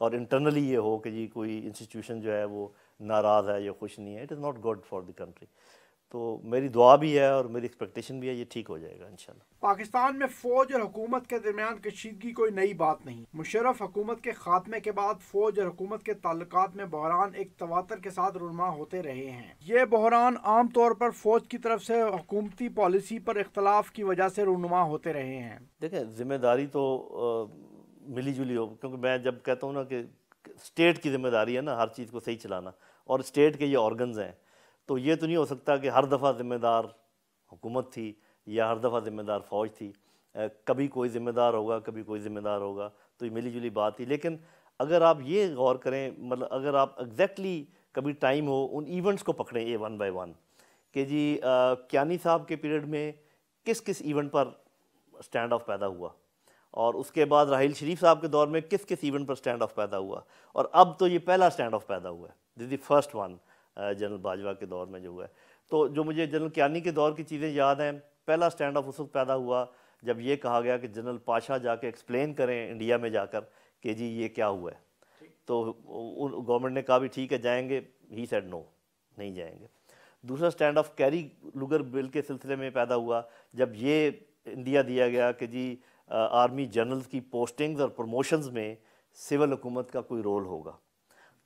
اور انٹرنلی یہ ہو کہ جی کوئی انسٹیٹیوشن جو ہے وہ ناراض ہے یا خوش نہیں ہے، it is not good for the country. تو میری دعا بھی ہے اور میری ایکسپیکٹیشن بھی ہے یہ ٹھیک ہو جائے گا انشاءاللہ. پاکستان میں فوج اور حکومت کے درمیان کشیدگی کوئی نئی بات نہیں. مشرف حکومت کے خاتمے کے بعد فوج اور حکومت کے تعلقات میں بحران ایک تواتر کے ساتھ رونما ہوتے رہے ہیں. یہ بحران عام طور پر فوج کی طرف سے حکومتی پالیسی پر اختلاف کی وجہ سے رونما ہوتے رہے ہیں. دیکھیں ذمہ داری تو ملی جلی ہو، کیونکہ میں جب کہتا ہوں نا کہ اسٹیٹ کی ذمہ داری ہے نا ہر چیز کو صحیح چلانا، اور اسٹیٹ کے یہ آرگنز ہیں، تو یہ تو نہیں ہو سکتا کہ ہر دفعہ ذمہ دار حکومت تھی یا ہر دفعہ ذمہ دار فوج تھی. کبھی کوئی ذمہ دار ہوگا، کبھی کوئی ذمہ دار ہوگا، تو یہ ملی جلی بات تھی. لیکن اگر آپ یہ غور کریں، مطلب اگر آپ ایگزیکٹلی کبھی ٹائم ہو ان ایونٹس کو پکڑیں اے ون بائی ون کہ جی کیانی صاحب کے پیریڈ میں کس کس ایونٹ پر اسٹینڈ آف پیدا ہوا، اور اس کے بعد راحیل شریف صاحب کے دور میں کس کس ایونٹ پر اسٹینڈ آف پیدا ہوا، اور اب تو یہ پہلا اسٹینڈ آف پیدا ہوا ہے، this is the first one general Bajwa کے دور میں جو ہوا ہے. تو جو مجھے جنرل کیانی کے دور کی چیزیں یاد ہیں، پہلا اسٹینڈ آف اس وقت پیدا ہوا جب یہ کہا گیا کہ جنرل پاشا جا کے ایکسپلین کریں انڈیا میں جا کر کہ جی یہ کیا ہوا ہے. تو گورنمنٹ نے کہا بھی ٹھیک ہے جائیں گے، ہی سیڈ نو، نہیں جائیں گے. دوسرا stand of carry Lugar bill کے سلسلے میں پیدا ہوا جب یہ انڈیا دیا گیا کہ جی آرمی جنرلز کی پوسٹنگز اور پروموشنز میں سول حکومت کا کوئی رول ہوگا.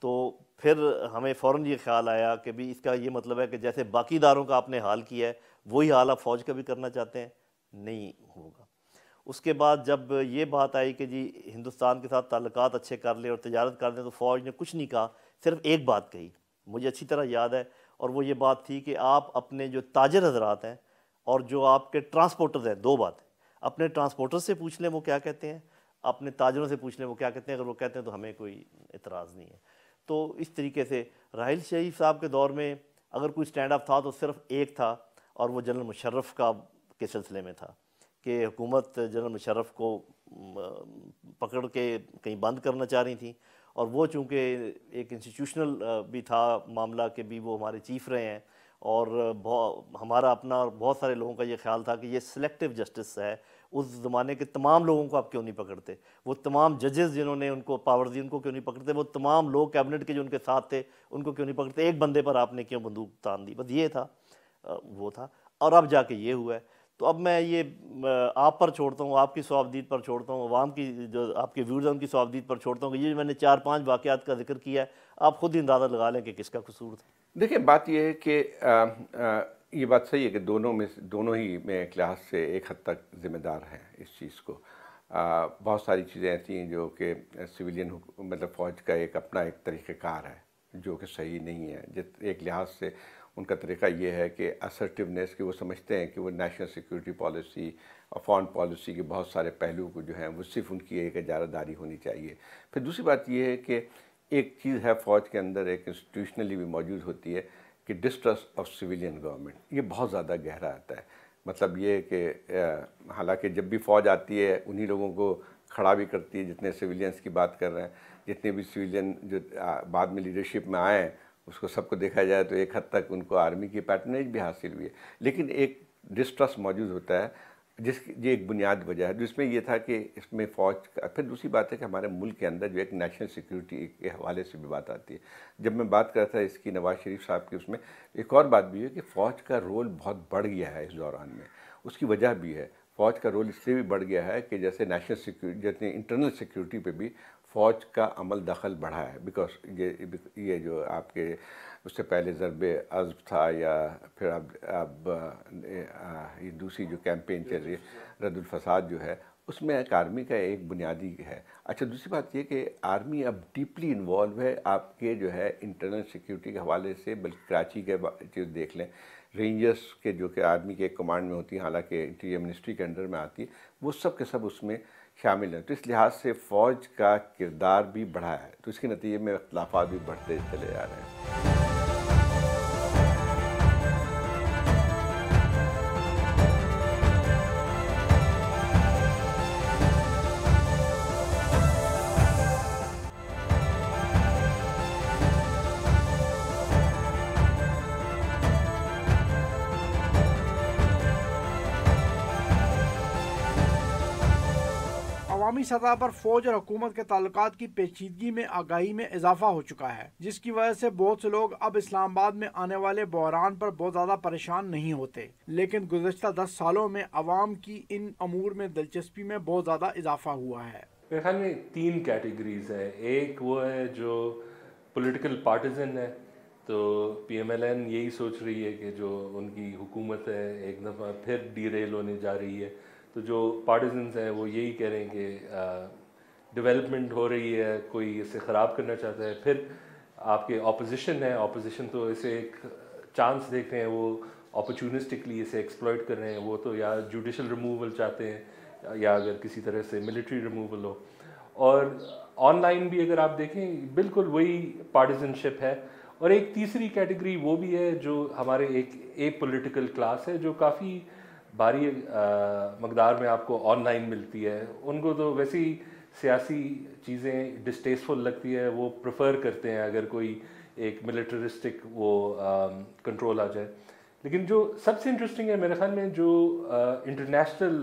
تو پھر ہمیں فوراً یہ خیال آیا کہ بھی اس کا یہ مطلب ہے کہ جیسے باقی اداروں کا آپ نے حال کیا ہے وہی حال آپ فوج کا بھی کرنا چاہتے ہیں، نہیں ہوگا. اس کے بعد جب یہ بات آئی کہ جی ہندوستان کے ساتھ تعلقات اچھے کر لیں اور تجارت کر دیں، تو فوج نے کچھ نہیں کہا، صرف ایک بات کہی مجھے اچھی طرح یاد ہے، اور وہ یہ بات تھی کہ آپ اپنے جو تاجر حضرات ہیں اور جو آپ کے ٹرانسپورٹرز ہیں، دو باتیں، اپنے ٹرانسپورٹر سے پوچھ لیں وہ کیا کہتے ہیں، اپنے تاجروں سے پوچھ لیں وہ کیا کہتے ہیں. اگر وہ کہتے ہیں تو ہمیں کوئی اعتراض نہیں ہے. تو اس طریقے سے راحیل شریف صاحب کے دور میں اگر کوئی اسٹینڈ اپ تھا تو صرف ایک تھا، اور وہ جنرل مشرف کا کے سلسلے میں تھا کہ حکومت جنرل مشرف کو پکڑ کے کہیں بند کرنا چاہ رہی تھیں، اور وہ چونکہ ایک انسٹیٹیوشنل بھی تھا معاملہ کہ بھی وہ ہمارے چیف رہے ہیں، اور ہمارا اپنا اور بہت سارے لوگوں کا یہ خیال تھا کہ یہ سلیکٹیو جسٹس ہے. اس زمانے کے تمام لوگوں کو آپ کیوں نہیں پکڑتے، وہ تمام ججز جنہوں نے ان کو پاور دی ان کو کیوں نہیں پکڑتے، وہ تمام لوگ کیبنٹ کے جو ان کے ساتھ تھے ان کو کیوں نہیں پکڑتے، ایک بندے پر آپ نے کیوں بندوق تان دی. بس یہ تھا، وہ تھا. اور اب جا کے یہ ہوا ہے. تو اب میں یہ آپ پر چھوڑتا ہوں، آپ کی سوابدید پر چھوڑتا ہوں، عوام کی جو آپ کے ویورز ہیں ان کی سوابدید پر چھوڑتا ہوں کہ یہ میں نے 4-5 واقعات کا ذکر کیا ہے، آپ خود ہی اندازہ لگا لیں کہ کس کا قصور تھا. دیکھیں بات یہ ہے کہ یہ بات صحیح ہے کہ دونوں ہی میں ایک لحاظ سے ایک حد تک ذمہ دار ہیں اس چیز کو. بہت ساری چیزیں ایسی ہیں جو کہ سویلین مطلب فوج کا ایک اپنا ایک طریقہ کار ہے جو کہ صحیح نہیں ہے. ایک لحاظ سے ان کا طریقہ یہ ہے کہ اسرٹیونیس کہ وہ سمجھتے ہیں کہ وہ نیشنل سیکورٹی پالیسی اور فارن پالیسی کے بہت سارے پہلو کو جو ہیں وہ صرف ان کی ایک اجارہ داری ہونی چاہیے. پھر دوسری بات یہ ہے کہ ایک چیز ہے فوج کے اندر ایک انسٹیٹیوشنلی بھی موجود ہوتی ہے کہ ڈسٹرسٹ آف سویلین گورنمنٹ، یہ بہت زیادہ گہرا آتا ہے. مطلب یہ کہ حالانکہ جب بھی فوج آتی ہے انہی لوگوں کو کھڑا بھی کرتی ہے جتنے سویلینس کی بات کر رہے ہیں، جتنے بھی سویلین جو بعد میں لیڈرشپ میں آئے ہیں اس کو سب کو دیکھا جائے تو ایک حد تک ان کو آرمی کی پیٹرنیج بھی حاصل ہوئی ہے، لیکن ایک ڈسٹرسٹ موجود ہوتا ہے یہ ایک بنیاد وجہ ہے جس میں یہ تھا کہ اس میں فوج کا. پھر دوسری بات ہے کہ ہمارے ملک کے اندر جو ایک نیشنل سیکورٹی کے حوالے سے بھی بات آتی ہے. جب میں بات کر رہا تھا اس کی نواز شریف صاحب کی، اس میں ایک اور بات بھی ہے کہ فوج کا رول بہت بڑھ گیا ہے اس دوران میں. اس کی وجہ بھی ہے، فوج کا رول اس لیے بھی بڑھ گیا ہے کہ جیسے نیشنل سیکورٹی جیسے انٹرنل سیکورٹی پہ بھی فوج کا عمل دخل بڑھا ہے. بیکاز یہ جو آپ کے اس سے پہلے ضرب عضب تھا، یا پھر اب یہ دوسری جو کیمپین چل رہی ہے رد الفساد جو ہے، اس میں ایک آرمی کا ایک بنیادی ہے. اچھا دوسری بات یہ کہ آرمی اب ڈیپلی انوالو ہے آپ کے جو ہے انٹرنل سیکورٹی کے حوالے سے. بلکہ کراچی کے جو دیکھ لیں رینجرز کے جو کہ آرمی کے ایک کمانڈ میں ہوتی ہیں، حالانکہ انٹیریئر منسٹری کے انڈر میں آتی ہے، وہ سب کے سب اس میں شامل ہیں. تو اس لحاظ سے فوج کا کردار بھی بڑھا ہے. تو اس کے نتیجے میں اختلافات بھی بڑھتے چلے جا رہے ہیں. عوامی سطح پر فوج اور حکومت کے تعلقات کی پیچیدگی میں آگاہی میں اضافہ ہو چکا ہے، جس کی وجہ سے بہت سے لوگ اب اسلام آباد میں آنے والے بحران پر بہت زیادہ پریشان نہیں ہوتے، لیکن گزشتہ 10 سالوں میں عوام کی ان امور میں دلچسپی میں بہت زیادہ اضافہ ہوا ہے۔ میرے خیال میں 3 کیٹیگریز ہیں۔ ایک وہ ہے جو پولیٹیکل پارٹیزن ہے، تو پی ایم ایل این یہی سوچ رہی ہے کہ جو ان کی حکومت ہے ایک دفعہ پھر ڈی ریل ہونے جا رہی ہے، تو جو پارٹیزنز ہیں وہ یہی کہہ رہے ہیں کہ ڈیولپمنٹ ہو رہی ہے، کوئی اسے خراب کرنا چاہتا ہے۔ پھر آپ کے اپوزیشن ہے، اپوزیشن تو اسے ایک چانس دیکھ رہے ہیں، وہ اپرچونسٹکلی اسے ایکسپلائٹ کر رہے ہیں، وہ تو یا جوڈیشل ریموول چاہتے ہیں یا اگر کسی طرح سے ملٹری ریموول ہو۔ اور آن لائن بھی اگر آپ دیکھیں بالکل وہی پارٹیزن شپ ہے۔ اور ایک تیسری کیٹیگری وہ بھی ہے جو ہمارے ایک پولیٹیکل کلاس ہے، جو کافی بھاری مقدار میں آپ کو آن لائن ملتی ہے۔ ان کو تو ویسے ہی سیاسی چیزیں ڈسٹیسفل لگتی ہے، وہ پریفر کرتے ہیں اگر کوئی ایک ملٹرسٹک وہ کنٹرول آ جائے۔ لیکن جو سب سے انٹرسٹنگ ہے میرے خیال میں، جو انٹرنیشنل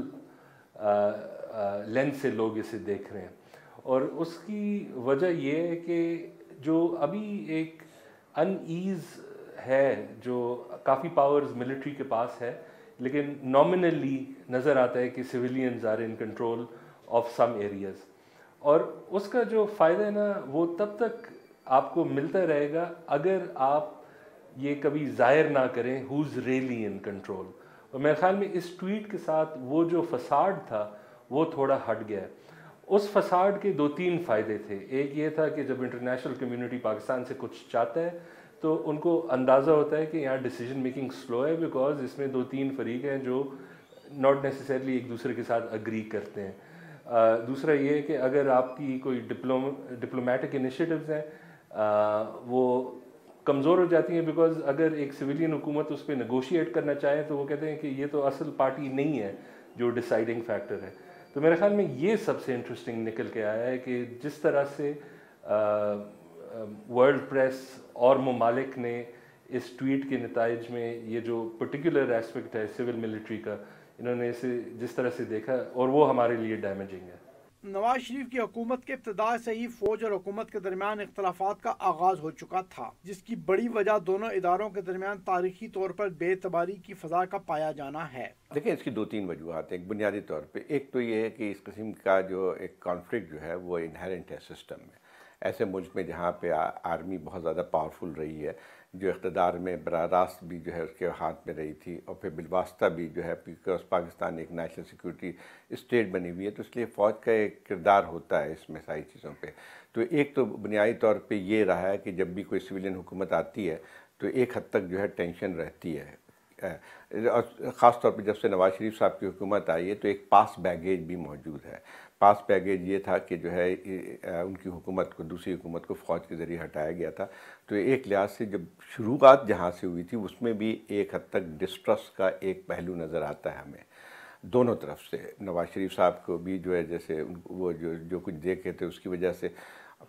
لینس سے لوگ اسے دیکھ رہے ہیں، اور اس کی وجہ یہ ہے کہ جو ابھی ایک ان ایز ہے، جو کافی پاورز ملٹری کے پاس ہے، لیکن نامنلی نظر آتا ہے کہ civilians are in control of some areas. اور اس کا جو فائدہ ہے نا، وہ تب تک آپ کو ملتا رہے گا اگر آپ یہ کبھی ظاہر نہ کریں ہوز ریئلی ان کنٹرول۔ اور میرے خیال میں اس ٹویٹ کے ساتھ وہ جو فساد تھا وہ تھوڑا ہٹ گیا ہے۔ اس فساد کے 2-3 فائدے تھے۔ ایک یہ تھا کہ جب انٹرنیشنل کمیونٹی پاکستان سے کچھ چاہتا ہے تو ان کو اندازہ ہوتا ہے کہ یہاں ڈیسیجن میکنگ سلو ہے، بیکاز اس میں 2-3 فریق ہیں جو ناٹ نیسیسرلی ایک دوسرے کے ساتھ اگری کرتے ہیں۔ دوسرا یہ ہے کہ اگر آپ کی کوئی ڈپلومیٹک انیشیٹوز ہیں وہ کمزور ہو جاتی ہیں، بیکاز اگر ایک سویلین حکومت اس پہ نیگوشیٹ کرنا چاہے تو وہ کہتے ہیں کہ یہ تو اصل پارٹی نہیں ہے جو ڈیسائیڈنگ فیکٹر ہے۔ تو میرے خیال میں یہ سب سے انٹرسٹنگ نکل کے آیا ہے کہ جس طرح سے ورلڈ پریس اور ممالک نے اس ٹویٹ کے نتائج میں یہ جو پرٹیکولر ایسپیکٹ ہے سول ملٹری کا، انہوں نے اسے جس طرح سے دیکھا، اور وہ ہمارے لیے ڈیمیجنگ ہے۔ نواز شریف کی حکومت کے ابتدا سے ہی فوج اور حکومت کے درمیان اختلافات کا آغاز ہو چکا تھا، جس کی بڑی وجہ دونوں اداروں کے درمیان تاریخی طور پر بے اعتباری کی فضا کا پایا جانا ہے۔ دیکھیں، اس کی 2-3 وجوہات ہیں۔ ایک بنیادی طور پہ ایک تو یہ ہے کہ اس قسم کا جو ایک کانفلکٹ جو ہے وہ انہیرنٹ ہے سسٹم میں۔ ایسے ملک میں جہاں پہ آرمی بہت زیادہ پاورفل رہی ہے، جو اقتدار میں براہ راست بھی جو ہے اس کے ہاتھ میں رہی تھی، اور پھر بالواسطہ بھی جو ہے، بیکاز پاکستان ایک نیشنل سیکورٹی اسٹیٹ بنی ہوئی ہے، تو اس لیے فوج کا ایک کردار ہوتا ہے اس میں ساری چیزوں پہ۔ تو ایک تو بنیادی طور پہ یہ رہا ہے کہ جب بھی کوئی سویلین حکومت آتی ہے تو ایک حد تک جو ہے ٹینشن رہتی ہے، خاص طور پہ جب سے نواز شریف صاحب کی حکومت آئی ہے تو ایک پاس بیگیج بھی موجود ہے۔ پاس بیگیج یہ تھا کہ جو ہے ان کی حکومت کو، دوسری حکومت کو فوج کے ذریعے ہٹایا گیا تھا، تو ایک لحاظ سے جب شروعات جہاں سے ہوئی تھی اس میں بھی ایک حد تک ڈسٹرسٹ کا ایک پہلو نظر آتا ہے ہمیں دونوں طرف سے۔ نواز شریف صاحب کو بھی جو ہے جیسے وہ جو کچھ دیکھے تھے اس کی وجہ سے،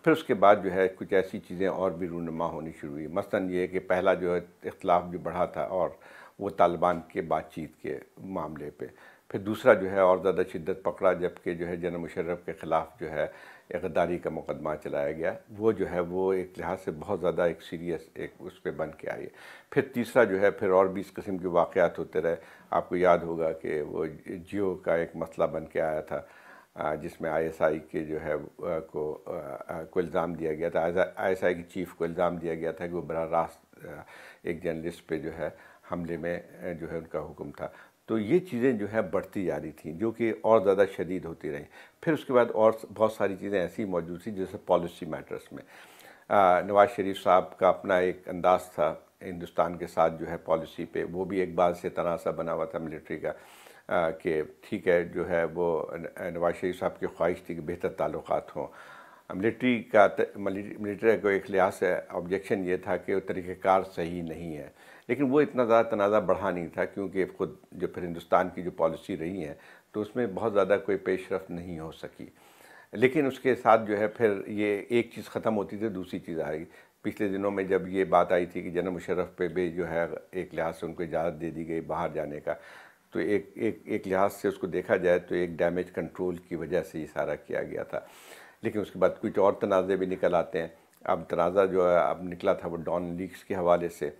پھر اس کے بعد جو ہے کچھ ایسی چیزیں اور بھی رونما ہونی شروع ہوئی۔ مثلاً یہ کہ پہلا جو ہے اختلاف جو بڑھا تھا اور وہ طالبان کے بات چیت کے معاملے پہ، پھر دوسرا جو ہے اور زیادہ شدت پکڑا جبکہ جو ہے جنرل مشرف کے خلاف جو ہے غداری کا مقدمہ چلایا گیا، وہ جو ہے وہ ایک لحاظ سے بہت زیادہ ایک سیریس ایک اس پہ بن کے آئی ہے۔ پھر تیسرا جو ہے پھر اور بھی اس قسم کے واقعات ہوتے رہے۔ آپ کو یاد ہوگا کہ وہ جیو کا ایک مسئلہ بن کے آیا تھا، جس میں ISI کے جو ہے کو الزام دیا گیا تھا، ISI کی چیف کو الزام دیا گیا تھا کہ وہ براہ راست ایک جرنلسٹ پہ جو ہے حملے میں جو ہے ان کا حکم تھا۔ تو یہ چیزیں جو ہے بڑھتی جا رہی تھیں جو کہ اور زیادہ شدید ہوتی رہیں۔ پھر اس کے بعد اور بہت ساری چیزیں ایسی موجود تھیں جیسے پالیسی میٹرز میں نواز شریف صاحب کا اپنا ایک انداز تھا ہندوستان کے ساتھ جو ہے پالیسی پہ، وہ بھی ایک بات سے تناسب بنا ہوا تھا ملٹری کا، کہ ٹھیک ہے جو ہے وہ نواز شریف صاحب کی خواہش تھی کہ بہتر تعلقات ہوں۔ ملٹری کا کو ایک لحاظ سے آبجیکشن یہ تھا کہ وہ طریقہ کار صحیح نہیں ہے، لیکن وہ اتنا زیادہ تنازع بڑھا نہیں تھا کیونکہ خود جو پھر ہندوستان کی جو پالیسی رہی ہے تو اس میں بہت زیادہ کوئی پیش رفت نہیں ہو سکی۔ لیکن اس کے ساتھ جو ہے پھر یہ ایک چیز ختم ہوتی تھی دوسری چیز آ گئی۔ پچھلے دنوں میں جب یہ بات آئی تھی کہ جنرل مشرف پہ بھی جو ہے ایک لحاظ سے ان کو اجازت دے دی گئی باہر جانے کا، تو ایک لحاظ سے اس کو دیکھا جائے تو ایک ڈیمیج کنٹرول کی وجہ سے یہ سارا کیا گیا تھا. لیکن اس کے بعد کچھ اور تنازع بھی نکل آتے ہیں. اب تنازع جو ہے اب نکلا تھا وہ ڈان لیکس کے حوالے سے.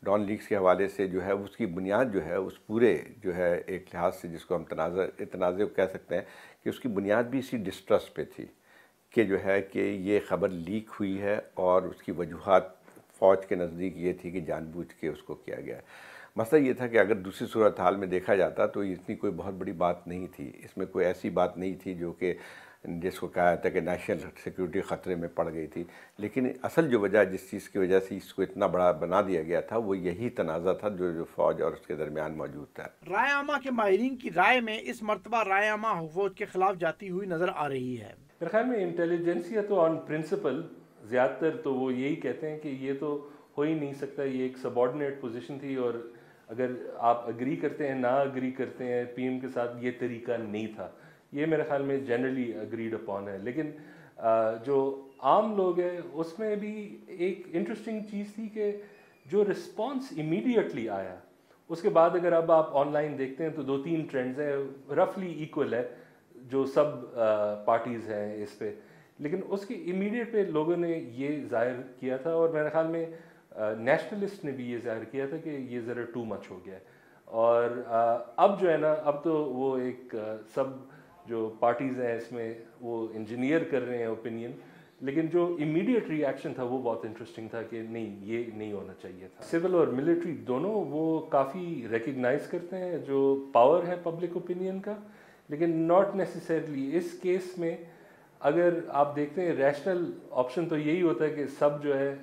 ڈان لیکس کے حوالے سے جو ہے اس کی بنیاد جو ہے اس پورے جو ہے ایک لحاظ سے جس کو ہم تنازع کہہ سکتے ہیں کہ اس کی بنیاد بھی اسی ڈسٹرسٹ پہ تھی کہ جو ہے کہ یہ خبر لیک ہوئی ہے اور اس کی وجوہات فوج کے نزدیک یہ تھی کہ جان بوجھ کے اس کو کیا گیا ہے. مسئلہ یہ تھا کہ اگر دوسری صورتحال میں دیکھا جاتا تو اتنی کوئی بہت بڑی بات نہیں تھی. اس میں کوئی ایسی بات نہیں تھی جو کہ جس کو کہا جاتا ہے کہ نیشنل سیکیورٹی خطرے میں پڑ گئی تھی. لیکن اصل جو وجہ جس چیز کی وجہ سے اس کو اتنا بڑا بنا دیا گیا تھا وہ یہی تنازع تھا جو فوج اور اس کے درمیان موجود تھا. رائے عامہ کے ماہرین کی رائے میں اس مرتبہ رائے عامہ فوج کے خلاف جاتی ہوئی نظر آ رہی ہے. میرے خیال میں انٹیلیجنسیا تو آن پرنسپل زیادہ تر تو وہ یہی کہتے ہیں کہ یہ تو ہو ہی نہیں سکتا, یہ ایک سبارڈینیٹ پوزیشن تھی اور اگر آپ اگری کرتے ہیں نہ اگری کرتے ہیں پی ایم کے ساتھ یہ طریقہ نہیں تھا. یہ میرے خیال میں جنرلی اگریڈ اپون ہے. لیکن جو عام لوگ ہیں اس میں بھی ایک انٹرسٹنگ چیز تھی کہ جو رسپانس امیڈیٹلی آیا اس کے بعد اگر اب آپ آن لائن دیکھتے ہیں تو 2-3 ٹرینڈز ہیں رفلی ایکول ہے جو سب پارٹیز ہیں اس پہ. لیکن اس کے امیڈیٹ پہ لوگوں نے یہ ظاہر کیا تھا اور میرے خیال میں نیشنلسٹ نے بھی یہ ظاہر کیا تھا کہ یہ ذرا ٹو مچ ہو گیا ہے. اور اب جو ہے نا اب تو وہ ایک سب جو پارٹیز ہیں اس میں وہ انجینئر کر رہے ہیں اوپینین. لیکن جو امیڈیٹ ری ایکشن تھا وہ بہت انٹرسٹنگ تھا کہ نہیں یہ نہیں ہونا چاہیے تھا. سول اور ملٹری دونوں وہ کافی ریکگنائز کرتے ہیں جو پاور ہے پبلک اوپینین کا, لیکن ناٹ نیسیسرلی اس کیس میں. اگر آپ دیکھتے ہیں ریشنل آپشن تو یہی ہوتا ہے کہ سب جو ہے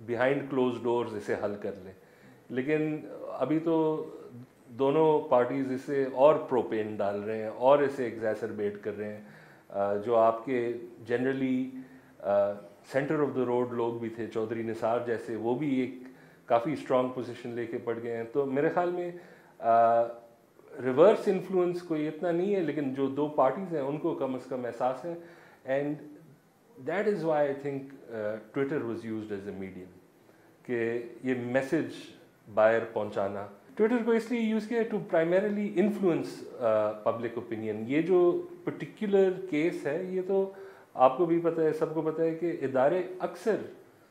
بیہائنڈ کلوز ڈورز اسے حل کر لیں, لیکن ابھی تو دونوں پارٹیز اسے اور پروپین ڈال رہے ہیں اور اسے ایگزیسربیٹ کر رہے ہیں. جو آپ کے generally centre of the road لوگ بھی تھے چودھری نثار جیسے, وہ بھی ایک کافی اسٹرانگ پوزیشن لے کے پڑ گئے ہیں. تو میرے خیال میں ریورس انفلوئنس کوئی اتنا نہیں ہے, لیکن جو دو پارٹیز ہیں ان کو کم از کم احساس ہے. And that is why I think Twitter was used as a medium کہ یہ میسج باہر پہنچانا. ٹویٹر کو اس لیے یوز کیا to primarily influence public opinion. یہ جو پرٹیکولر کیس ہے یہ تو آپ کو بھی پتہ ہے, سب کو پتہ ہے کہ ادارے اکثر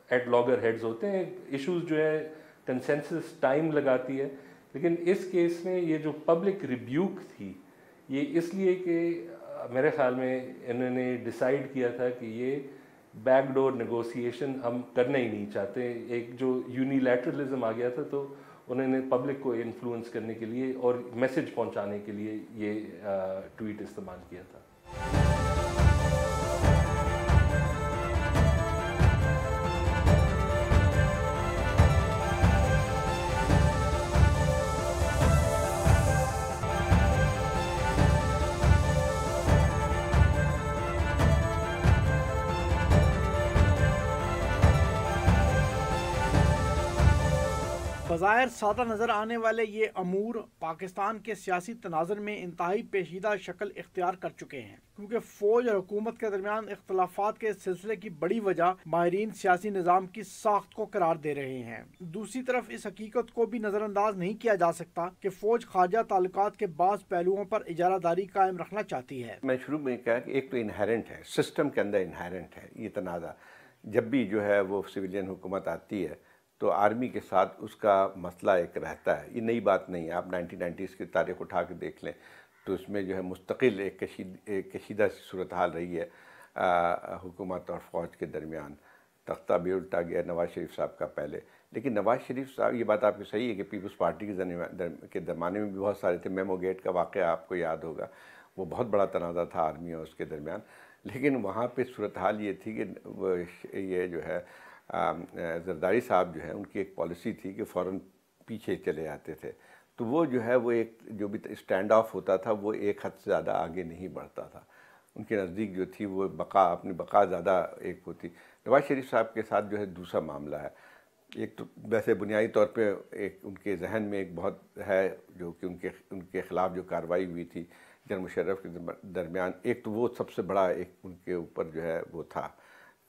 ایٹ لاگر ہیڈز ہوتے ہیں, ایشوز جو ہے کنسنسس ٹائم لگاتی ہے. لیکن اس کیس میں یہ جو پبلک ریبیوک تھی یہ اس لیے کہ میرے خیال میں انہوں نے ڈیسائیڈ کیا تھا کہ یہ بیک ڈور نیگوسیشن ہم کرنا ہی نہیں چاہتے. ایک جو یونیلیٹرلزم آ گیا تھا تو انہوں نے پبلک کو انفلوئنس کرنے کے لیے اور میسج پہنچانے کے لیے یہ ٹویٹ استعمال کیا تھا. بظاہر سادہ نظر آنے والے یہ امور پاکستان کے سیاسی تناظر میں انتہائی پیچیدہ شکل اختیار کر چکے ہیں, کیونکہ فوج اور حکومت کے درمیان اختلافات کے سلسلے کی بڑی وجہ ماہرین سیاسی نظام کی ساخت کو قرار دے رہے ہیں. دوسری طرف اس حقیقت کو بھی نظر انداز نہیں کیا جا سکتا کہ فوج خارجہ تعلقات کے بعض پہلوؤں پر اجارہ داری قائم رکھنا چاہتی ہے. میں شروع میں کہا کہ ایک تو انہیرنٹ ہے, سسٹم کے اندر انہیرنٹ ہے یہ تنازع. جب بھی جو ہے وہ سویلین حکومت آتی ہے تو آرمی کے ساتھ اس کا مسئلہ ایک رہتا ہے. یہ نئی بات نہیں ہے, آپ 1990s کی تاریخ اٹھا کے دیکھ لیں تو اس میں جو ہے مستقل ایک کشیدہ سی صورتحال رہی ہے حکومت اور فوج کے درمیان. تختہ بھی الٹا گیا نواز شریف صاحب کا پہلے, لیکن نواز شریف صاحب, یہ بات آپ کی صحیح ہے کہ پیپلز پارٹی کے زمانے میں بھی بہت سارے تھے. میمو گیٹ کا واقعہ آپ کو یاد ہوگا, وہ بہت بڑا تنازع تھا آرمی اور اس کے درمیان. لیکن وہاں پہ صورتحال یہ تھی کہ یہ جو ہے زرداری صاحب جو ہے ان کی ایک پالیسی تھی کہ فوراً پیچھے چلے آتے تھے. تو وہ جو ہے وہ ایک جو بھی اسٹینڈ آف ہوتا تھا وہ ایک حد سے زیادہ آگے نہیں بڑھتا تھا. ان کے نزدیک جو تھی وہ اپنی بقا زیادہ ایک ہوتی. نواز شریف صاحب کے ساتھ جو ہے دوسرا معاملہ ہے. ایک تو ویسے بنیادی طور پہ ایک ان کے ذہن میں ایک بہت ہے جو کہ ان کے خلاف جو کارروائی ہوئی تھی جنرل مشرف کے درمیان, ایک تو وہ سب سے بڑا ایک ان کے اوپر جو ہے وہ تھا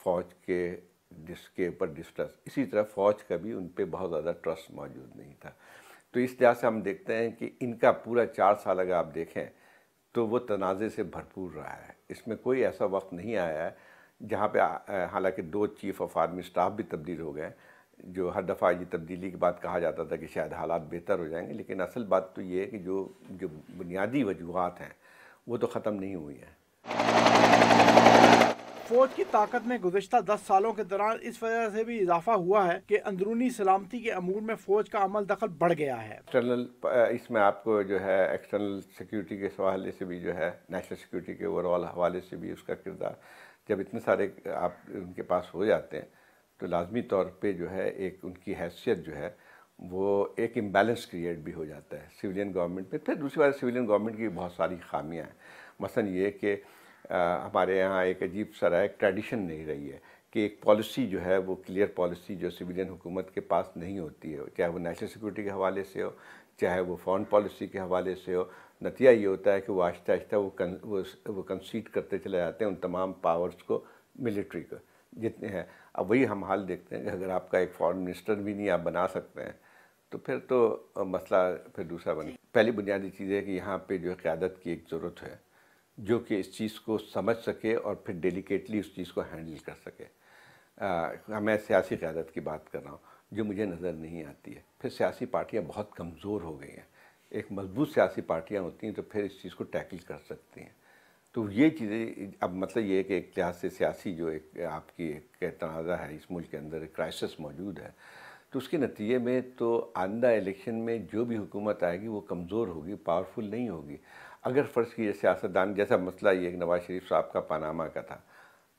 فوج کے جس کے اوپر ڈسٹرسٹ. اسی طرح فوج کا بھی ان پہ بہت زیادہ ٹرسٹ موجود نہیں تھا. تو اس لحاظ سے ہم دیکھتے ہیں کہ ان کا پورا 4 سال اگر آپ دیکھیں تو وہ تنازع سے بھرپور رہا ہے. اس میں کوئی ایسا وقت نہیں آیا ہے جہاں پہ حالانکہ 2 چیف آف آرمی اسٹاف بھی تبدیل ہو گئے, جو ہر دفعہ یہ تبدیلی کے بعد کہا جاتا تھا کہ شاید حالات بہتر ہو جائیں گے, لیکن اصل بات تو یہ ہے کہ جو بنیادی وجوہات ہیں وہ تو ختم نہیں ہوئی ہیں. فوج کی طاقت میں گزشتہ 10 سالوں کے دوران اس وجہ سے بھی اضافہ ہوا ہے کہ اندرونی سلامتی کے امور میں فوج کا عمل دخل بڑھ گیا ہے. ایکسٹرنل اس میں آپ کو جو ہے ایکسٹرنل سیکیورٹی کے حوالے سے بھی جو ہے نیشنل سیکیورٹی کے اوور آل حوالے سے بھی اس کا کردار, جب اتنے سارے آپ ان کے پاس ہو جاتے ہیں تو لازمی طور پہ جو ہے ایک ان کی حیثیت جو ہے وہ ایک امبیلنس کریٹ بھی ہو جاتا ہے سویلین گورنمنٹ میں. پھر دوسری بات سویلین گورنمنٹ کی بہت ساری خامیاں ہیں, مثلا یہ کہ ہمارے یہاں ایک عجیب سا ایک ٹریڈیشن نہیں رہی ہے کہ ایک پالیسی جو ہے وہ کلیئر پالیسی جو سویلین حکومت کے پاس نہیں ہوتی ہے, چاہے وہ نیشنل سیکورٹی کے حوالے سے ہو, چاہے وہ فارن پالیسی کے حوالے سے ہو. نتیجہ یہ ہوتا ہے کہ وہ آہستہ آہستہ وہ کنسیڈ کرتے چلے جاتے ہیں ان تمام پاورز کو, ملٹری کو جتنے ہیں. اب وہی ہم حال دیکھتے ہیں کہ اگر آپ کا ایک فارن منسٹر بھی نہیں آپ بنا سکتے ہیں تو پھر تو مسئلہ پھر دوسرا بنے. پہلی بنیادی چیز ہے کہ یہاں پہ جو قیادت کی ایک ضرورت ہے جو کہ اس چیز کو سمجھ سکے اور پھر ڈیلیکیٹلی اس چیز کو ہینڈل کر سکے. میں سیاسی قیادت کی بات کر رہا ہوں جو مجھے نظر نہیں آتی ہے. پھر سیاسی پارٹیاں بہت کمزور ہو گئی ہیں. ایک مضبوط سیاسی پارٹیاں ہوتی ہیں تو پھر اس چیز کو ٹیکل کر سکتی ہیں. تو یہ چیزیں اب مطلب یہ ہے کہ ایک لحاظ سے سیاسی جو ایک آپ کی ایک تنازع ہے اس ملک کے اندر, ایک کرائسس موجود ہے, تو اس کے نتیجے میں تو آئندہ الیکشن میں جو بھی حکومت آئے گی وہ کمزور ہوگی, پاورفل نہیں ہوگی. اگر فرض کیجیے سیاستدان, جیسا مسئلہ یہ ایک نواز شریف صاحب کا پاناما کا تھا,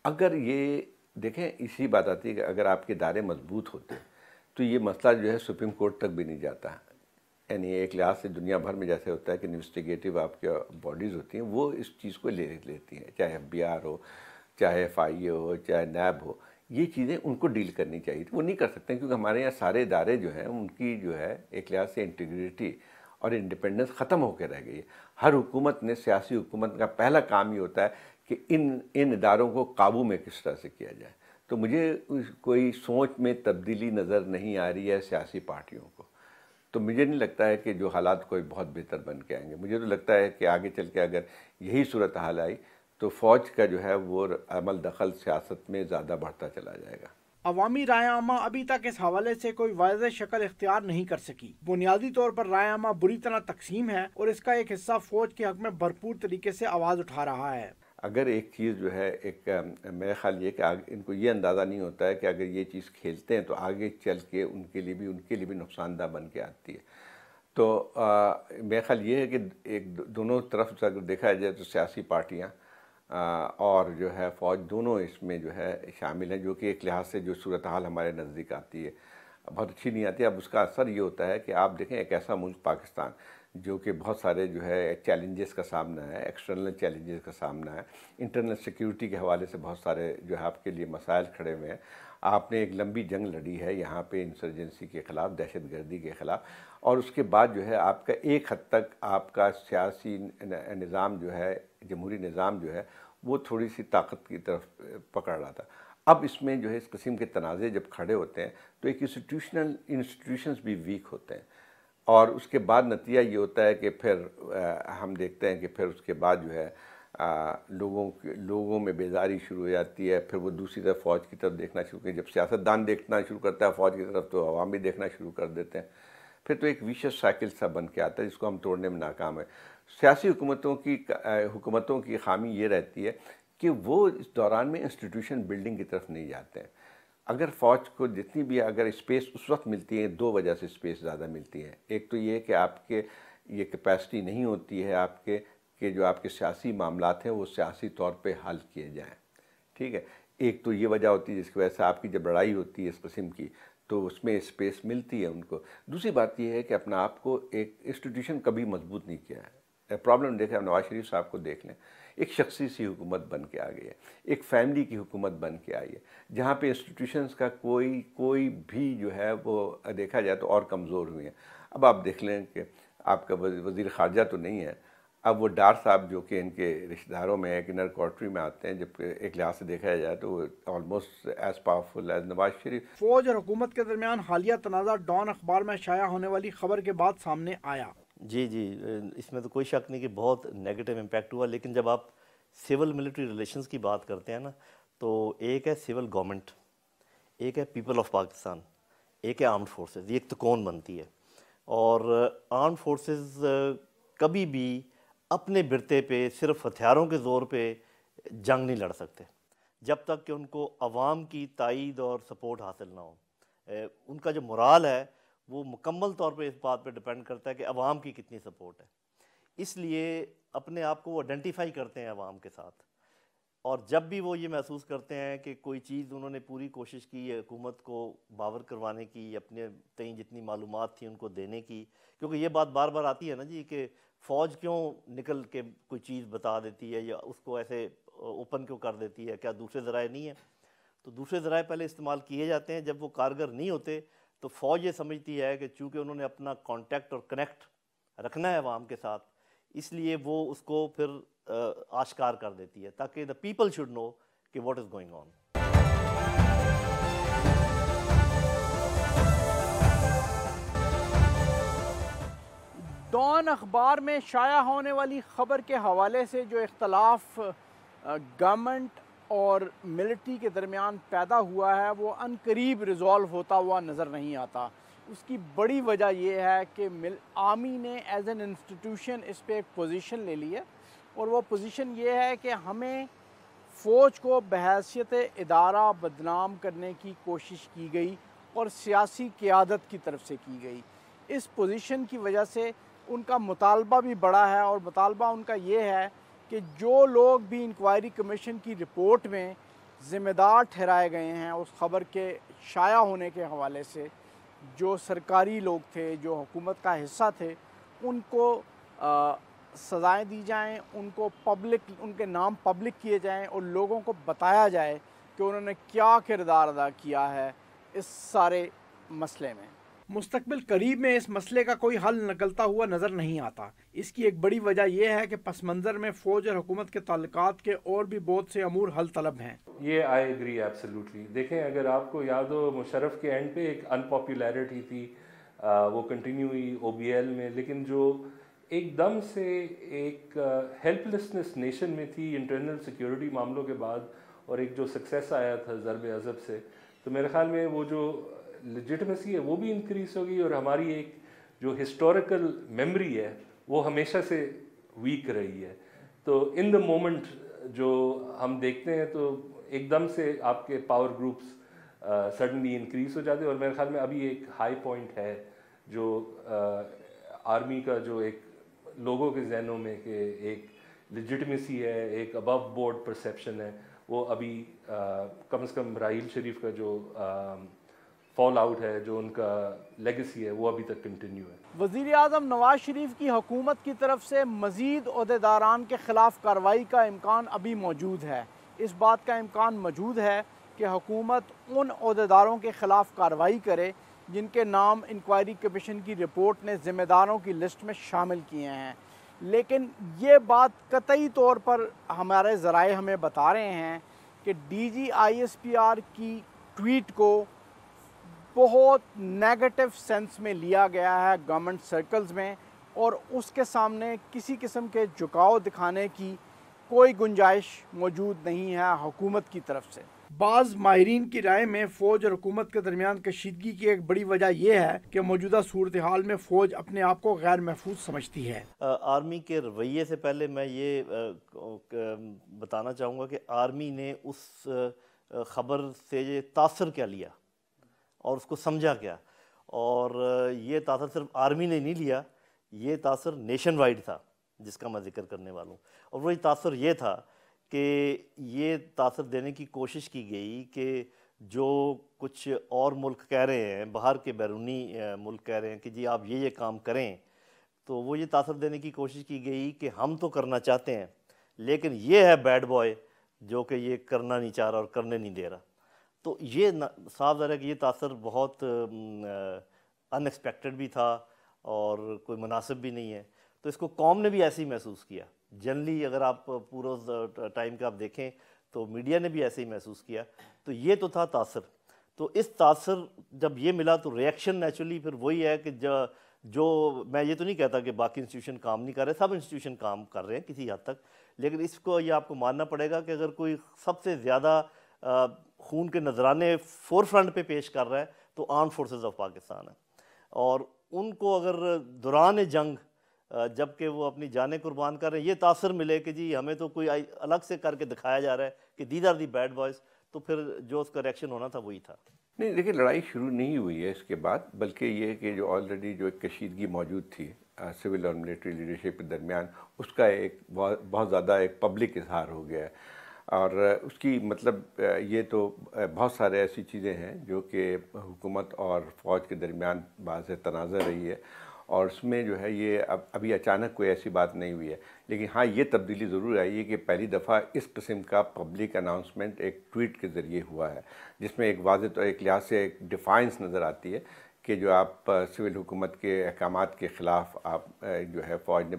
اگر یہ دیکھیں اسی بات آتی ہے کہ اگر آپ کے ادارے مضبوط ہوتے تو یہ مسئلہ جو ہے سپریم کورٹ تک بھی نہیں جاتا. یعنی ایک لحاظ سے دنیا بھر میں جیسے ہوتا ہے کہ انویسٹیگیٹو آپ کے باڈیز ہوتی ہیں وہ اس چیز کو لے لیتی ہیں, چاہے FBR ہو, چاہے FIA ہو, چاہے نیب ہو, یہ چیزیں ان کو ڈیل کرنی چاہیے تھی. وہ نہیں کر سکتے کیونکہ ہمارے یہاں سارے ادارے جو ہیں ان کی جو ہے ایک لحاظ سے انٹیگریٹی اور انڈیپینڈنس ختم ہو کے رہ گئی ہے. ہر حکومت نے, سیاسی حکومت کا پہلا کام یہ ہوتا ہے کہ ان اداروں کو قابو میں کس طرح سے کیا جائے. تو مجھے کوئی سوچ میں تبدیلی نظر نہیں آ رہی ہے سیاسی پارٹیوں کو. تو مجھے نہیں لگتا ہے کہ جو حالات کوئی بہت بہتر بن کے آئیں گے. مجھے تو لگتا ہے کہ آگے چل کے اگر یہی صورتحال آئی تو فوج کا جو ہے وہ عمل دخل سیاست میں زیادہ بڑھتا چلا جائے گا. عوامی رائے عامہ ابھی تک اس حوالے سے کوئی واضح شکل اختیار نہیں کر سکی. بنیادی طور پر رائے عامہ بری طرح تقسیم ہے اور اس کا ایک حصہ فوج کے حق میں بھرپور طریقے سے آواز اٹھا رہا ہے. اگر ایک چیز جو ہے ایک میرا خیال یہ کہ ان کو یہ اندازہ نہیں ہوتا ہے کہ اگر یہ چیز کھیلتے ہیں تو آگے چل کے ان کے لیے بھی نقصان دہ بن کے آتی ہے. تو میرا خیال یہ ہے کہ ایک دونوں طرف سے اگر دیکھا جائے تو سیاسی پارٹیاں اور جو ہے فوج دونوں اس میں جو ہے شامل ہیں, جو کہ ایک لحاظ سے جو صورتحال ہمارے نزدیک آتی ہے بہت اچھی نہیں آتی. اب اس کا اثر یہ ہوتا ہے کہ آپ دیکھیں ایک ایسا ملک پاکستان جو کہ بہت سارے جو ہے چیلنجز کا سامنا ہے, ایکسٹرنل چیلنجز کا سامنا ہے, انٹرنل سیکیورٹی کے حوالے سے بہت سارے جو ہے آپ کے لیے مسائل کھڑے ہوئے ہیں. آپ نے ایک لمبی جنگ لڑی ہے یہاں پہ انسرجنسی کے خلاف, دہشت گردی کے خلاف, اور اس کے بعد جو ہے آپ کا ایک حد تک آپ کا سیاسی نظام جو ہے, جمہوری نظام جو ہے وہ تھوڑی سی طاقت کی طرف پکڑ رہا تھا. اب اس میں جو ہے اس قسم کے تنازع جب کھڑے ہوتے ہیں تو ایک انسٹیٹیوشنز بھی ویک ہوتے ہیں, اور اس کے بعد نتیجہ یہ ہوتا ہے کہ پھر ہم دیکھتے ہیں کہ پھر اس کے بعد جو ہے لوگوں میں بیزاری شروع ہو جاتی ہے. پھر وہ دوسری طرف فوج کی طرف دیکھنا شروع کرتے ہیں. جب سیاستدان دیکھنا شروع کرتا ہے فوج کی طرف تو عوام بھی دیکھنا شروع کر دیتے ہیں. پھر تو ایک ویشس سائیکل سا بن کے آتا ہے جس کو ہم توڑنے میں ناکام ہے. سیاسی حکومتوں کی خامی یہ رہتی ہے کہ وہ اس دوران میں انسٹیٹیوشن بلڈنگ کی طرف نہیں جاتے ہیں. اگر فوج کو جتنی بھی اگر اسپیس اس وقت ملتی ہے, 2 وجہ سے اسپیس زیادہ ملتی ہے. ایک تو یہ کہ آپ کے یہ کیپیسٹی نہیں ہوتی ہے آپ کے کہ جو آپ کے سیاسی معاملات ہیں وہ سیاسی طور پہ حل کیے جائیں, ٹھیک ہے. ایک تو یہ وجہ ہوتی ہے جس کی وجہ سے آپ کی جب لڑائی ہوتی ہے اس قسم کی تو اس میں اسپیس ملتی ہے ان کو. دوسری بات یہ ہے کہ اپنا آپ کو ایک انسٹیٹیوشن کبھی مضبوط نہیں کیا ہے. پرابلم دیکھیں, آپ نواز شریف صاحب کو دیکھ لیں, ایک شخصی سی حکومت بن کے آ گئی ہے, ایک فیملی کی حکومت بن کے آئی ہے جہاں پہ انسٹیٹیوشنز کا کوئی بھی جو ہے وہ دیکھا جائے تو اور کمزور ہوئے ہیں. اب آپ دیکھ لیں کہ آپ کا وزیر خارجہ تو نہیں ہے, اب وہ ڈار صاحب جو کہ ان کے رشتہ داروں میں ایک انر کوارٹری میں آتے ہیں، جب ایک لحاظ سے دیکھا جائے تو وہ almost as powerful as Nawaz Sharif. فوج اور حکومت کے درمیان حالیہ تنازع ڈان اخبار میں شائع ہونے والی خبر کے بعد سامنے آیا. جی اس میں تو کوئی شک نہیں کہ بہت نیگیٹو امپیکٹ ہوا، لیکن جب آپ سول ملٹری ریلیشنز کی بات کرتے ہیں نا، تو ایک ہے سول گورنمنٹ، ایک ہے پیپل آف پاکستان، ایک ہے آرمڈ فورسز. یہ ایک تکون بنتی ہے، اور آرمڈ فورسز کبھی بھی اپنے برتے پہ صرف ہتھیاروں کے زور پہ جنگ نہیں لڑ سکتے جب تک کہ ان کو عوام کی تائید اور سپورٹ حاصل نہ ہو. ان کا جو مرال ہے وہ مکمل طور پہ اس بات پہ ڈیپینڈ کرتا ہے کہ عوام کی کتنی سپورٹ ہے. اس لیے اپنے آپ کو وہ آئیڈینٹیفائی کرتے ہیں عوام کے ساتھ، اور جب بھی وہ یہ محسوس کرتے ہیں کہ کوئی چیز انہوں نے پوری کوشش کی ہے حکومت کو باور کروانے کی، اپنے تئیں جتنی معلومات تھیں ان کو دینے کی، کیونکہ یہ بات بار بار آتی ہے نا جی کہ فوج کیوں نکل کے کوئی چیز بتا دیتی ہے یا اس کو ایسے اوپن کیوں کر دیتی ہے، کیا دوسرے ذرائع نہیں ہیں؟ تو دوسرے ذرائع پہلے استعمال کیے جاتے ہیں، جب وہ کارگر نہیں ہوتے تو فوج یہ سمجھتی ہے کہ چونکہ انہوں نے اپنا کانٹیکٹ اور کنیکٹ رکھنا ہے عوام کے ساتھ، اس لیے وہ اس کو پھر آشکار کر دیتی ہے تاکہ دا پیپل شوڈ نو کہ what is going on. Dawn اخبار میں شائع ہونے والی خبر کے حوالے سے جو اختلاف گورنمنٹ اور ملٹری کے درمیان پیدا ہوا ہے وہ ان قریب ریزالو ہوتا ہوا نظر نہیں آتا. اس کی بڑی وجہ یہ ہے کہ آرمی نے ایز این انسٹیٹیوشن اس پہ ایک پوزیشن لے لی ہے، اور وہ پوزیشن یہ ہے کہ ہمیں فوج کو بحیثیت ادارہ بدنام کرنے کی کوشش کی گئی اور سیاسی قیادت کی طرف سے کی گئی. اس پوزیشن کی وجہ سے ان کا مطالبہ بھی بڑا ہے، اور مطالبہ ان کا یہ ہے کہ جو لوگ بھی انکوائری کمیشن کی رپورٹ میں ذمہ دار ٹھہرائے گئے ہیں اس خبر کے شائع ہونے کے حوالے سے، جو سرکاری لوگ تھے، جو حکومت کا حصہ تھے، ان کو سزائیں دی جائیں، ان کو ان کے نام پبلک کیے جائیں، اور لوگوں کو بتایا جائے کہ انہوں نے کیا کردار ادا کیا ہے اس سارے مسئلے میں. مستقبل قریب میں اس مسئلے کا کوئی حل نکلتا ہوا نظر نہیں آتا. اس کی ایک بڑی وجہ یہ ہے کہ پس منظر میں فوج اور حکومت کے تعلقات کے اور بھی بہت سے امور حل طلب ہیں. یہ آئی ایگری ایبسلیوٹلی. دیکھیں اگر آپ کو یاد ہو مشرف کے اینڈ پہ ایک انپاپولیرٹی تھی، وہ کنٹینیو ہوئی او بی ایل میں، لیکن جو ایک دم سے ایک ہیلپ لیسنس نیشن میں تھی انٹرنل سیکیورٹی معاملوں کے بعد، اور ایک جو سکسیس آیا تھا ضرب عضب سے، تو میرے خیال میں وہ جو لیجٹمیسی ہے وہ بھی انکریز ہوگی، اور ہماری ایک جو ہسٹوریکل میموری ہے وہ ہمیشہ سے ویک رہی ہے. تو ان دا مومنٹ جو ہم دیکھتے ہیں تو ایک دم سے آپ کے پاور گروپس سڈنلی انکریز ہو جاتے ہیں، اور میرے خیال میں ابھی ایک ہائی پوائنٹ ہے جو آرمی کا جو ایک لوگوں کے ذہنوں میں کہ ایک لیجٹمیسی ہے، ایک ابو بورڈ پرسیپشن ہے، وہ ابھی کم سے کم راحیل شریف کا جو فال آؤٹ ہے، جو ان کا لیگیسی ہے، وہ ابھی تک کنٹینیو ہے. وزیر اعظم نواز شریف کی حکومت کی طرف سے مزید عہدیداران کے خلاف کارروائی کا امکان ابھی موجود ہے. اس بات کا امکان موجود ہے کہ حکومت ان عہدیداروں کے خلاف کارروائی کرے جن کے نام انکوائری کمیشن کی رپورٹ نے ذمہ داروں کی لسٹ میں شامل کیے ہیں. لیکن یہ بات قطعی طور پر ہمارے ذرائع ہمیں بتا رہے ہیں کہ D G I S P R tweet ٹویٹ کو بہت نیگیٹو سینس میں لیا گیا ہے گورنمنٹ سرکلز میں، اور اس کے سامنے کسی قسم کے جھکاؤ دکھانے کی کوئی گنجائش موجود نہیں ہے حکومت کی طرف سے. بعض ماہرین کی رائے میں فوج اور حکومت کے درمیان کشیدگی کی ایک بڑی وجہ یہ ہے کہ موجودہ صورتحال میں فوج اپنے آپ کو غیر محفوظ سمجھتی ہے. آرمی کے رویے سے پہلے میں یہ بتانا چاہوں گا کہ آرمی نے اس خبر سے یہ تاثر کیا لیا اور اس کو سمجھا کیا، اور یہ تاثر صرف آرمی نے نہیں لیا، یہ تاثر نیشن وائڈ تھا جس کا میں ذکر کرنے والا ہوں. اور وہی تاثر یہ تھا کہ یہ تاثر دینے کی کوشش کی گئی کہ جو کچھ اور ملک کہہ رہے ہیں، باہر کے بیرونی ملک کہہ رہے ہیں کہ جی آپ یہ کام کریں، تو وہ یہ تاثر دینے کی کوشش کی گئی کہ ہم تو کرنا چاہتے ہیں لیکن یہ ہے بیڈ بوائے جو کہ یہ کرنا نہیں چاہ رہا اور کرنے نہیں دے رہا. تو یہ صاف ظاہر ہے کہ یہ تاثر بہت ان ایکسپیکٹڈ بھی تھا اور کوئی مناسب بھی نہیں ہے. تو اس کو قوم نے بھی ایسے ہی محسوس کیا. جنرلی اگر آپ پورا ٹائم کا آپ دیکھیں تو میڈیا نے بھی ایسے ہی محسوس کیا. تو یہ تو تھا تاثر. تو اس تاثر جب یہ ملا تو ریئیکشن نیچرلی پھر وہی ہے کہ جو میں یہ تو نہیں کہتا کہ باقی انسٹیٹیوشن کام نہیں کر رہے, سب انسٹیٹیوشن کام کر رہے ہیں کسی حد تک, لیکن اس کو یہ آپ کو ماننا پڑے گا کہ اگر کوئی سب سے زیادہ خون کے نذرانے فور فرنٹ پہ پیش کر رہا ہے تو آرم فورسز آف پاکستان ہے. اور ان کو اگر دوران جنگ جب کہ وہ اپنی جانیں قربان کر رہے ہیں یہ تاثر ملے کہ جی ہمیں تو کوئی الگ سے کر کے دکھایا جا رہا ہے کہ these are the bad boys, تو پھر جو اس کا ریئیکشن ہونا تھا وہی تھا. نہیں دیکھیں, لڑائی شروع نہیں ہوئی ہے اس کے بعد, بلکہ یہ ہے کہ جو آلریڈی جو ایک کشیدگی موجود تھی سول اور ملٹری لیڈرشپ کے درمیان, اس کا ایک بہت زیادہ ایک پبلک اظہار ہو گیا ہے. اور اس کی مطلب یہ تو بہت سارے ایسی چیزیں ہیں جو کہ حکومت اور فوج کے درمیان بعض تنازع رہی ہے, اور اس میں جو ہے یہ ابھی اچانک کوئی ایسی بات نہیں ہوئی ہے. لیکن ہاں یہ تبدیلی ضرور آئی ہے کہ پہلی دفعہ اس قسم کا پبلک اناؤنسمنٹ ایک ٹویٹ کے ذریعے ہوا ہے, جس میں ایک واضح طور ایک لحاظ سے ایک ڈیفائنس نظر آتی ہے کہ جو آپ سول حکومت کے احکامات کے خلاف آپ جو ہے فوج نے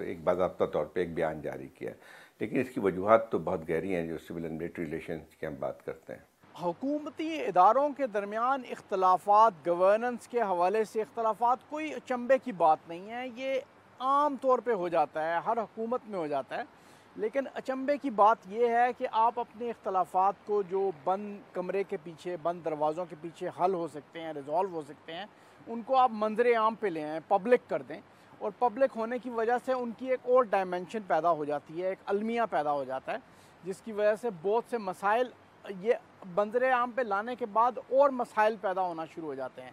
ایک باضابطہ طور پہ ایک بیان جاری کیا ہے. لیکن اس کی وجوہات تو بہت گہری ہیں جو سول اینڈ ملٹری ریلیشنز کی ہم بات کرتے ہیں. حکومتی اداروں کے درمیان اختلافات, گورننس کے حوالے سے اختلافات کوئی اچنبے کی بات نہیں ہے, یہ عام طور پہ ہو جاتا ہے, ہر حکومت میں ہو جاتا ہے. لیکن اچنبے کی بات یہ ہے کہ آپ اپنے اختلافات کو جو بند کمرے کے پیچھے, بند دروازوں کے پیچھے حل ہو سکتے ہیں, ریزالو ہو سکتے ہیں, ان کو آپ منظر عام پہ لے آئیں, پبلک کر دیں. اور پبلک ہونے کی وجہ سے ان کی ایک اور ڈائمنشن پیدا ہو جاتی ہے, ایک المیہ پیدا ہو جاتا ہے, جس کی وجہ سے بہت سے مسائل یہ منظر عام پہ لانے کے بعد اور مسائل پیدا ہونا شروع ہو جاتے ہیں.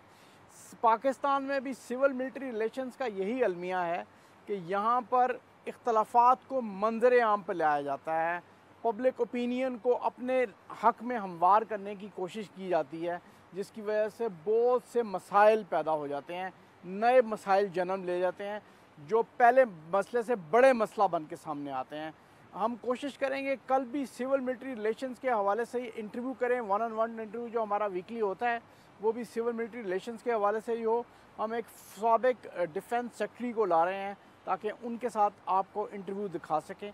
پاکستان میں بھی سول ملٹری ریلیشنز کا یہی المیہ ہے کہ یہاں پر اختلافات کو منظر عام پہ لایا جاتا ہے, پبلک اوپینین کو اپنے حق میں ہموار کرنے کی کوشش کی جاتی ہے, جس کی وجہ سے بہت سے مسائل پیدا ہو جاتے ہیں, نئے مسائل جنم لے جاتے ہیں جو پہلے مسئلے سے بڑے مسئلہ بن کے سامنے آتے ہیں. ہم کوشش کریں گے کل بھی سول ملٹری ریلیشنز کے حوالے سے ہی انٹرویو کریں, ون آن ون انٹرویو جو ہمارا ویکلی ہوتا ہے وہ بھی سول ملٹری ریلیشنز کے حوالے سے ہی ہو. ہم ایک سابق ڈیفنس سیکٹری کو لا رہے ہیں تاکہ ان کے ساتھ آپ کو انٹرویو دکھا سکیں.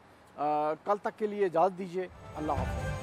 کل تک کے لیے اجازت دیجیے. اللہ حافظ.